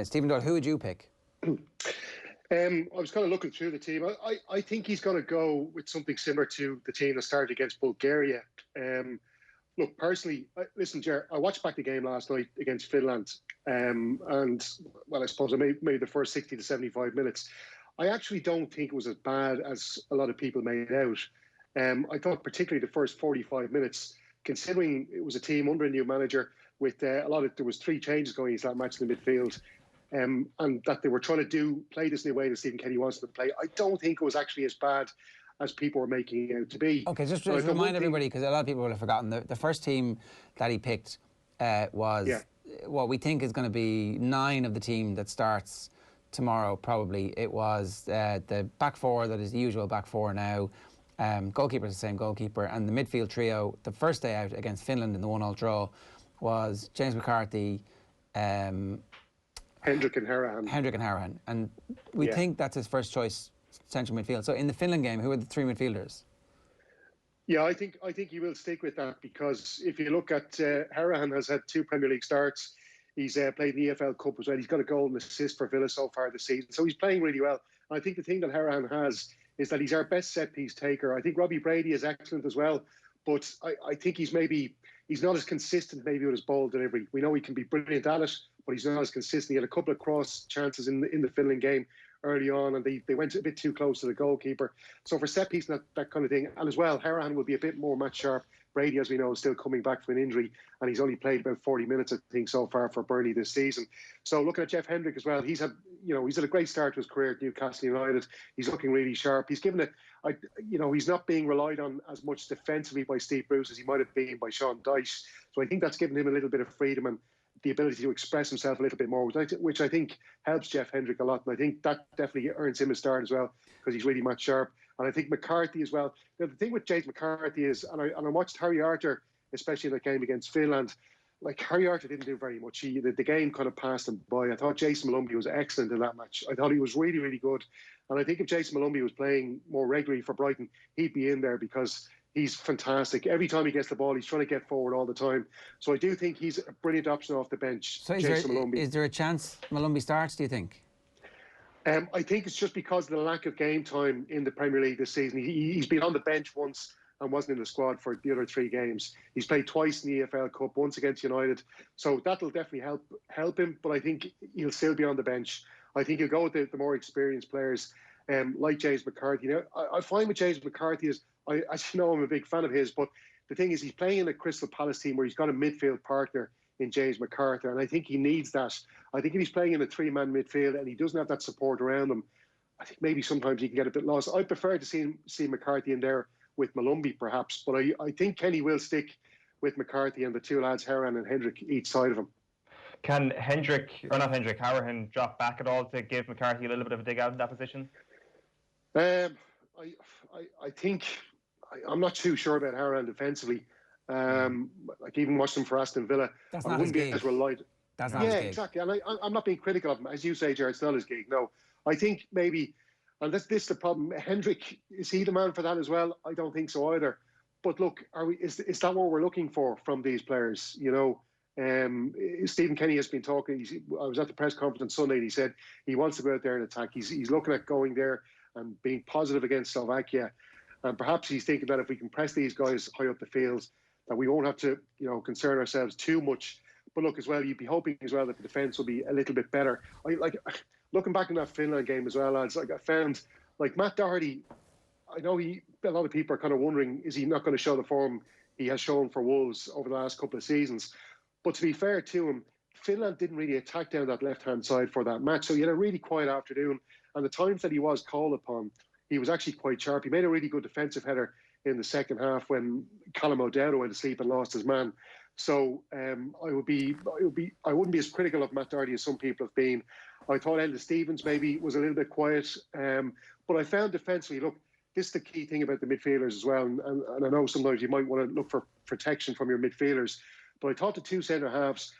Stephen Doyle, who would you pick? I was kind of looking through the team. I think he's going to go with something similar to the team that started against Bulgaria. Look, personally, listen, Ger, I watched back the game last night against Finland, and, well, I suppose I made the first 60 to 75 minutes. I actually don't think it was as bad as a lot of people made out. I thought particularly the first 45 minutes, considering it was a team under a new manager with there was 3 changes going into that match in the midfield, and that they were trying to play this new way that Stephen Kenny wants them to play. I don't think it was actually as bad as people were making it out to be. Okay, just remind everybody, because a lot of people will have forgotten, the first team that he picked was what we think is going to be 9 of the team that starts tomorrow, probably. It was the back 4 that is the usual back 4 now. Goalkeeper is the same goalkeeper, and the midfield trio, the first day out against Finland in the 1-1 draw, was James McCarthy, Hendrick and Harahan. And we think that's his first choice central midfield. So in the Finland game, who are the 3 midfielders? Yeah, I think he will stick with that, because if you look at Harahan has had 2 Premier League starts. He's played in the EFL Cup as well. He's got a goal and assist for Villa so far this season. So he's playing really well. And I think the thing that Harahan has is that he's our best set-piece taker. I think Robbie Brady is excellent as well. But I think he's not as consistent maybe with his ball delivery. We know he can be brilliant at it, but he's not as consistent. He had a couple of cross chances in the Finland game early on, and they went a bit too close to the goalkeeper. So for set piece, that kind of thing. And as well, Harahan will be a bit more match sharp. Brady, as we know, is still coming back from an injury, and he's only played about 40 minutes, I think, so far for Burnley this season. So looking at Jeff Hendrick as well, he's had a great start to his career at Newcastle United. He's looking really sharp. He's given it, he's not being relied on as much defensively by Steve Bruce as he might have been by Sean Dyche. So I think that's given him a little bit of freedom and the ability to express himself a little bit more, which I think helps Jeff Hendrick a lot. And I think that definitely earns him a start as well, because he's really match sharp. And I think McCarthy as well. Now, the thing with James McCarthy is, and I watched Harry Arter, especially in the game against Finland. Like, Harry Arter didn't do very much. The game kind of passed him by. I thought Jason Malumbi was excellent in that match. I thought he was really, really good. And I think if Jason Malumbi was playing more regularly for Brighton, he'd be in there, because he's fantastic. Every time he gets the ball, he's trying to get forward all the time. So I do think he's a brilliant option off the bench. So is there a chance Malumbi starts, do you think? I think it's just because of the lack of game time in the Premier League this season. He's been on the bench once and wasn't in the squad for the other 3 games. He's played twice in the EFL Cup, once against United. So that'll definitely help him, but I think he'll still be on the bench. I think he'll go with the more experienced players, like James McCarthy. Now, I find with James McCarthy is, as you know, I'm a big fan of his, but the thing is, he's playing in a Crystal Palace team where he's got a midfield partner in James McCarthy, and I think he needs that. I think if he's playing in a 3-man midfield and he doesn't have that support around him, I think maybe sometimes he can get a bit lost. I prefer to see McCarthy in there with Malumbi, perhaps, but I think Kenny will stick with McCarthy and the 2 lads, Harahan and Hendrick, each side of him. Can Harahan drop back at all to give McCarthy a little bit of a dig out in that position? I think I'm not too sure about Harahan defensively. Like, even watched him for Aston Villa. That's not his gig. That's not his gig. Exactly. And I'm not being critical of him. As you say, Jared, it's not his gig. No. I think maybe, and this is the problem, Hendrick, is he the man for that as well? I don't think so either. But look, is that what we're looking for from these players? Stephen Kenny has been talking. I was at the press conference on Sunday, and he said he wants to go out there and attack. He's looking at going there and being positive against Slovakia. And perhaps he's thinking that if we can press these guys high up the field, that we won't have to, concern ourselves too much. But look, as well, you'd be hoping as well that the defence will be a little bit better. Looking back in that Finland game as well, lads, I found, Matt Doherty, I know a lot of people are kind of wondering, is he not going to show the form he has shown for Wolves over the last couple of seasons? But to be fair to him, Finland didn't really attack down that left-hand side for that match. So he had a really quiet afternoon. And the times that he was called upon, he was actually quite sharp. He made a really good defensive header in the second half when Callum O'Dowd went to sleep and lost his man. So I wouldn't be as critical of Matt Doherty as some people have been. I thought Enda Stevens maybe was a little bit quiet, but I found defensively, look, this is the key thing about the midfielders as well, and I know sometimes you might want to look for protection from your midfielders, but I thought the 2 centre halves,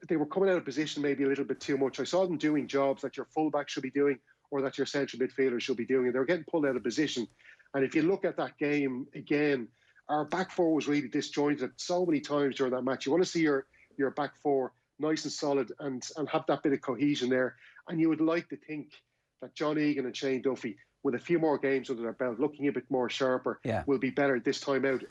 they were coming out of position maybe a little bit too much. I saw them doing jobs that your fullback should be doing or that your central midfielder should be doing, and they were getting pulled out of position. And if you look at that game again, our back 4 was really disjointed so many times during that match. You want to see your back 4 nice and solid, and have that bit of cohesion there. And you would like to think that John Egan and Shane Duffy, with a few more games under their belt, looking a bit more sharper, will be better this time out.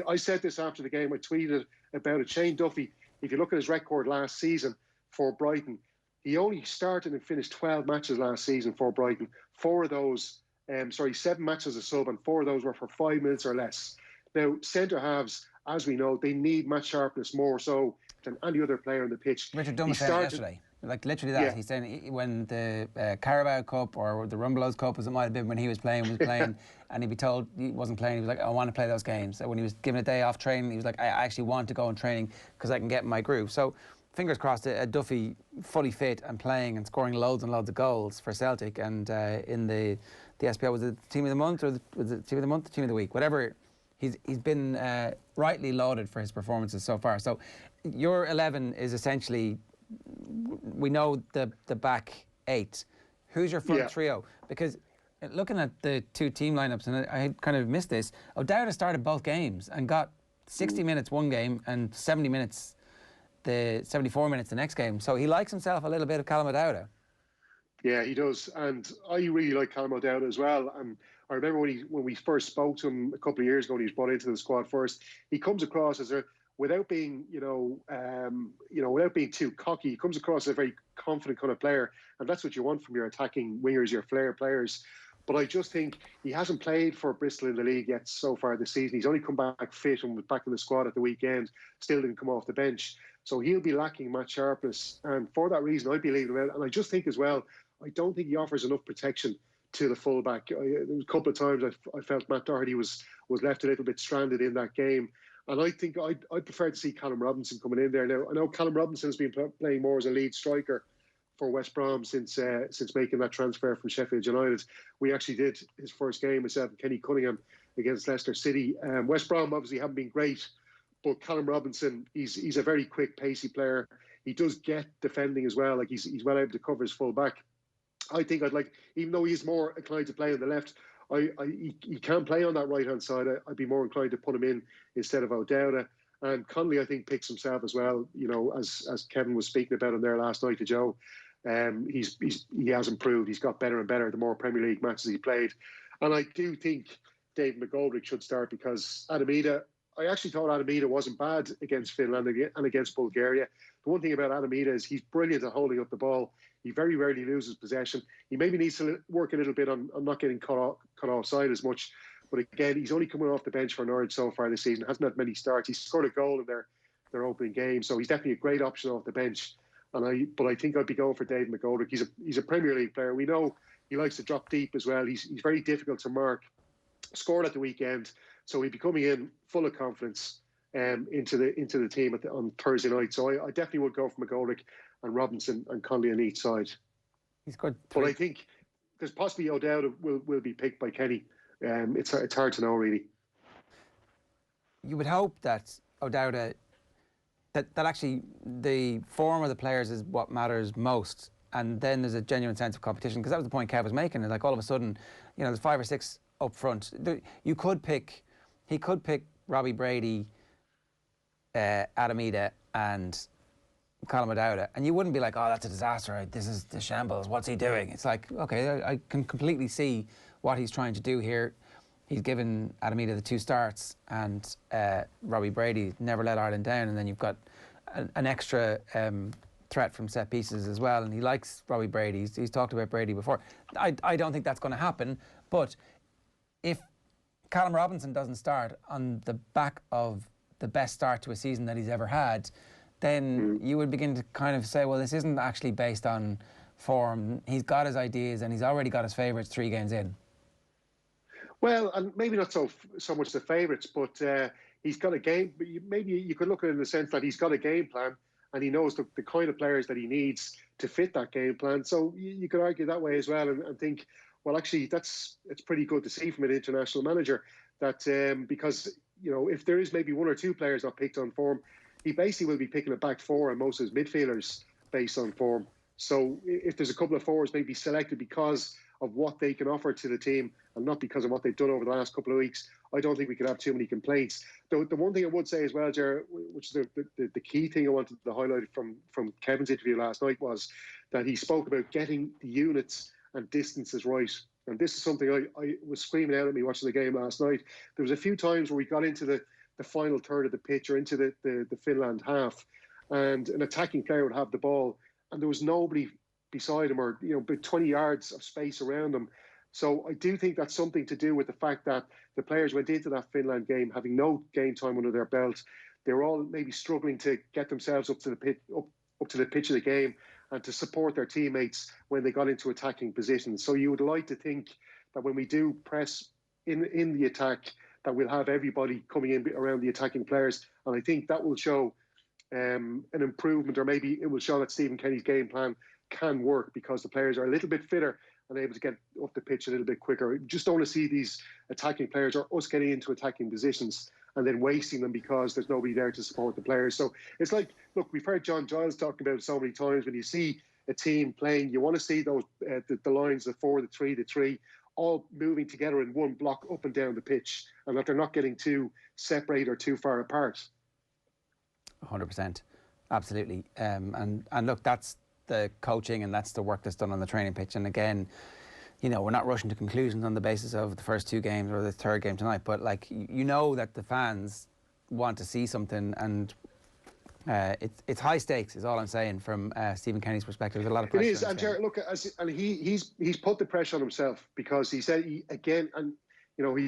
I said this after the game. I tweeted about it. Shane Duffy, if you look at his record last season for Brighton, he only started and finished 12 matches last season for Brighton. 7 matches as a sub, and 4 of those were for 5 minutes or less. Now, centre halves, as we know, they need match sharpness more so than any other player on the pitch. Richard Dunn was saying yesterday, like literally that. Yeah. He's saying when the Carabao Cup or the Rumbelows Cup, as it might have been when he was playing, and he'd be told he wasn't playing, he was like, I want to play those games. So when he was given a day off training, he was like, I actually want to go in training because I can get in my groove. So fingers crossed, Duffy fully fit and playing and scoring loads and loads of goals for Celtic, and in the SPL, was it team of the month or was it team of the month, team of the week, whatever. He's been rightly lauded for his performances so far. So your 11 is essentially, we know the back 8. Who's your front trio? Because looking at the 2 team lineups, and I kind of missed this, O'Dowda started both games and got 60 minutes one game and 74 minutes the next game. So he likes himself a little bit of Callum O'Dowda. Yeah, he does, and I really like Callum O'Dowda as well. And I remember when we first spoke to him a couple of years ago, when he was brought into the squad first, he comes across as without being without being too cocky, he comes across as a very confident kind of player, and that's what you want from your attacking wingers, your flair players. But I just think he hasn't played for Bristol in the league yet so far this season. He's only come back fit and was back in the squad at the weekend. Still didn't come off the bench, so he'll be lacking match sharpness, and for that reason, I'd be leaving him out. And I just think as well, I don't think he offers enough protection to the fullback. There was a couple of times I felt Matt Doherty was left a little bit stranded in that game. And I think I'd prefer to see Callum Robinson coming in there. Now, I know Callum Robinson has been playing more as a lead striker for West Brom since making that transfer from Sheffield United. We actually did his first game, myself and Kenny Cunningham, against Leicester City. West Brom obviously haven't been great, but Callum Robinson, he's a very quick, pacey player. He does get defending as well. Like he's well able to cover his full back. I think I'd like, even though he's more inclined to play on the left, he can play on that right-hand side. I'd be more inclined to put him in instead of O'Dowda. And Connolly, I think, picks himself as well. You know, as Kevin was speaking about him there last night to Joe, he has improved. He's got better and better the more Premier League matches he played. And I do think David McGoldrick should start, because I actually thought Adamida wasn't bad against Finland and against Bulgaria. The one thing about Adamida is he's brilliant at holding up the ball. He very rarely loses possession. He maybe needs to work a little bit on not getting caught offside as much. But again, he's only coming off the bench for Norwich so far this season. Hasn't had many starts. He scored a goal in their opening game, so he's definitely a great option off the bench. But I think I'd be going for David McGoldrick. He's a Premier League player. We know he likes to drop deep as well. He's very difficult to mark. Scored at the weekend, so he'd be coming in full of confidence into the team on Thursday night. So I definitely would go for McGoldrick and Robinson and Connolly on each side. He's good. But I think there's possibly O'Dowda will be picked by Kenny. It's hard to know, really. You would hope that O'Dowda, that actually the form of the players is what matters most, and then there's a genuine sense of competition, because that was the point Kev was making. Like all of a sudden, you know, there's 5 or 6 up front. He could pick Robbie Brady, Adamida and Callum O'Dowda, and you wouldn't be like, oh, that's a disaster, this is the shambles, what's he doing? It's like, okay, I can completely see what he's trying to do here. He's given Adamida the 2 starts, and Robbie Brady never let Ireland down, and then you've got an extra threat from set pieces as well, and he likes Robbie Brady. He's talked about Brady before. I don't think that's going to happen, but if Callum Robinson doesn't start on the back of the best start to a season that he's ever had, then you would begin to kind of say, well, this isn't actually based on form. He's got his ideas, and he's already got his favourites 3 games in. Well, and maybe not so much the favourites, but he's got a game. Maybe you could look at it in the sense that he's got a game plan, and he knows the kind of players that he needs to fit that game plan. So you could argue that way as well, and think, well, actually, it's pretty good to see from an international manager that because, you know, if there is maybe 1 or 2 players not picked on form, he basically will be picking a back 4 and most of his midfielders based on form. So if there's a couple of forwards maybe selected because of what they can offer to the team and not because of what they've done over the last couple of weeks, I don't think we could have too many complaints. The one thing I would say as well, Ger, which is the key thing I wanted to highlight from Kevin's interview last night, was that he spoke about getting the units and distances right. And this is something I was screaming out at me watching the game last night. There was a few times where we got into the final third of the pitch or into the Finland half, and an attacking player would have the ball, and there was nobody beside him, or about 20 yards of space around him. So I do think that's something to do with the fact that the players went into that Finland game having no game time under their belt. They were all maybe struggling to get themselves up to the pitch of the game and to support their teammates when they got into attacking positions. So you would like to think that when we do press in the attack, that we'll have everybody coming in around the attacking players. And I think that will show an improvement, or maybe it will show that Stephen Kenny's game plan can work because the players are a little bit fitter and able to get up the pitch a little bit quicker. Just don't want to see these attacking players or us getting into attacking positions and then wasting them because there's nobody there to support the players. So it's like, look, we've heard John Giles talking about it so many times. When you see a team playing, you want to see those the lines, the 4, the 3, the 3, all moving together in one block up and down the pitch, and that they're not getting too separated or too far apart. 100%, absolutely. And look, that's the coaching and that's the work that's done on the training pitch. And again, we're not rushing to conclusions on the basis of the first 2 games or the third game tonight, but like, that the fans want to see something, and it's high stakes is all I'm saying from Stephen Kenny's perspective. There's a lot of pressure. It is, and Jared, look, and he's put the pressure on himself, because he said he's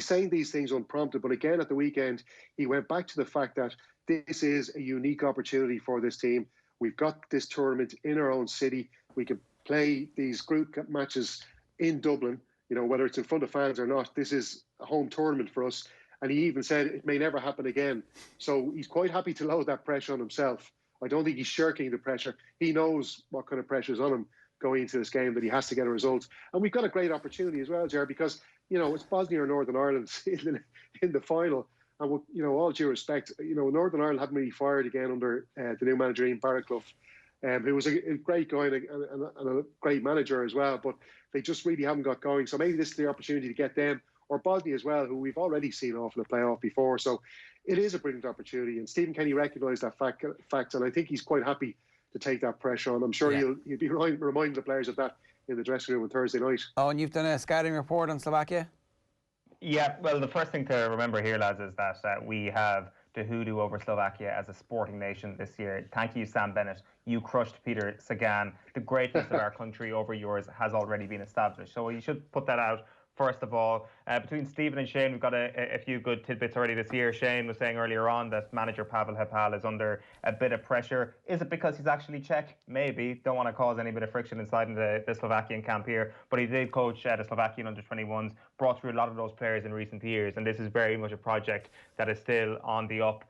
saying these things unprompted, but again at the weekend he went back to the fact that this is a unique opportunity for this team. We've got this tournament in our own city. We can play these group matches in Dublin, whether it's in front of fans or not. This is a home tournament for us. And he even said it may never happen again. So he's quite happy to load that pressure on himself. I don't think he's shirking the pressure. He knows what kind of pressure is on him going into this game, that he has to get a result. And we've got a great opportunity as well, Jared, because, it's Bosnia or Northern Ireland in the final. And, all due respect, Northern Ireland haven't really fired again under the new manager, Ian Barraclough, who was a great guy and a great manager as well. But they just really haven't got going. So maybe this is the opportunity to get them, or Bosnia as well, who we've already seen off in the playoff before. So it is a brilliant opportunity. And Stephen Kenny recognised that fact, and I think he's quite happy to take that pressure on. I'm sure he'll be reminding the players of that in the dressing room on Thursday night. Oh, and you've done a scouting report on Slovakia? Yeah, well, the first thing to remember here, lads, is that we have the hoodoo over Slovakia as a sporting nation this year. Thank you, Sam Bennett. You crushed Peter Sagan. The greatness of our country over yours has already been established. So you should put that out. First of all, between Stephen and Shane, we've got a few good tidbits already this year. Shane was saying earlier on that manager Pavel Hepal is under a bit of pressure. Is it because he's actually Czech? Maybe. Don't want to cause any bit of friction inside the Slovakian camp here. But he did coach the Slovakian under-21s, brought through a lot of those players in recent years. And this is very much a project that is still on the up.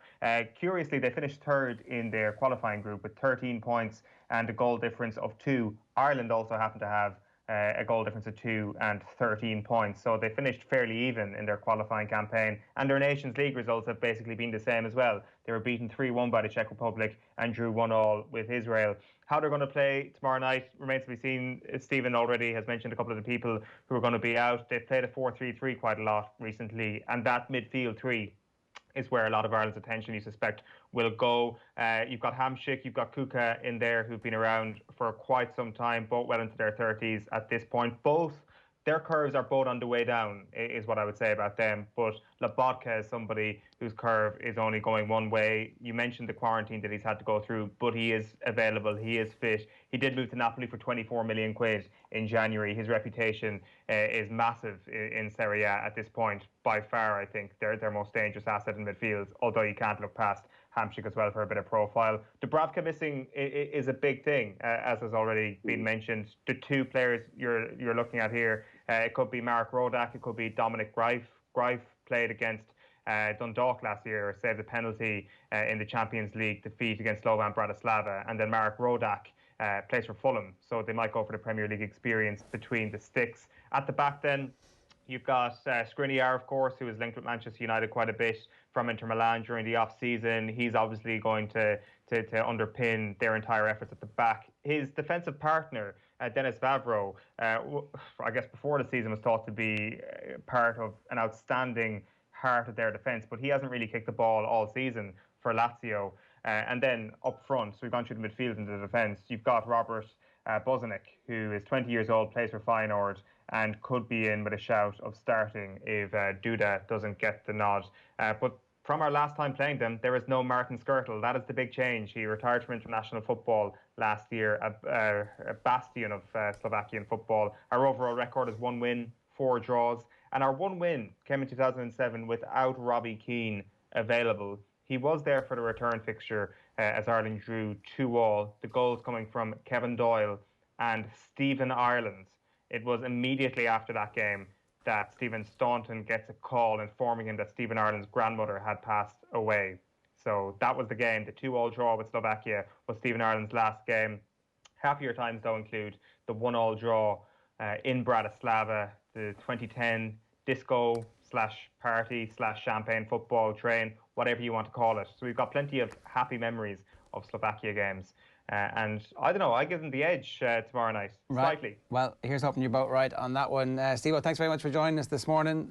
Curiously, they finished third in their qualifying group with 13 points and a goal difference of 2. Ireland also happened to have a goal difference of 2 and 13 points. So they finished fairly even in their qualifying campaign. And their Nations League results have basically been the same as well. They were beaten 3-1 by the Czech Republic and drew 1-1 with Israel. How they're going to play tomorrow night remains to be seen. Stephen already has mentioned a couple of the people who are going to be out. They've played a 4-3-3 quite a lot recently. And that midfield 3 is where a lot of Ireland's attention, you suspect, will go. You've got Hamšík, you've got Kuka in there, who've been around for quite some time, both well into their 30s at this point. Both, their curves are both on the way down, is what I would say about them. But Lobotka is somebody whose curve is only going one way. You mentioned the quarantine that he's had to go through, but he is available, he is fit. He did move to Napoli for 24 million quid in January. His reputation is massive in Serie A at this point. By far, I think, they're their most dangerous asset in midfield, although you can't look past Hamšík as well for a bit of profile. Dubravka missing is a big thing, as has already been mentioned. The 2 players you're looking at here, it could be Marek Rodak, it could be Dominic Greif. Greif played against Dundalk last year, saved a penalty in the Champions League defeat against Slovan Bratislava, and then Marek Rodak plays for Fulham, so they might go for the Premier League experience between the sticks. At the back then, You've got Skriniar, of course, who is linked with Manchester United quite a bit from Inter Milan during the off-season. He's obviously going to underpin their entire efforts at the back. His defensive partner, Denis Vavro, I guess before the season was thought to be part of an outstanding heart of their defence, but he hasn't really kicked the ball all season for Lazio. And then up front, so we've gone through the midfield and the defence, you've got Robert Bozanic, who is 20 years old, plays for Feyenoord, and could be in with a shout of starting if Duda doesn't get the nod. But from our last time playing them, there is no Martin Skirtle. That is the big change. He retired from international football last year, a bastion of Slovakian football. Our overall record is 1 win, 4 draws. And our 1 win came in 2007 without Robbie Keane available. He was there for the return fixture as Ireland drew 2-2. The goals coming from Kevin Doyle and Stephen Ireland. It was immediately after that game that Stephen Staunton gets a call informing him that Stephen Ireland's grandmother had passed away. So that was the game. The 2-2 draw with Slovakia was Stephen Ireland's last game. Happier times, though, include the 1-1 draw in Bratislava, the 2010 disco/party/champagne football train, whatever you want to call it. So we've got plenty of happy memories of Slovakia games. And I don't know, I give them the edge tomorrow night, slightly. Well, here's hoping you're both right on that one. Steve, thanks very much for joining us this morning.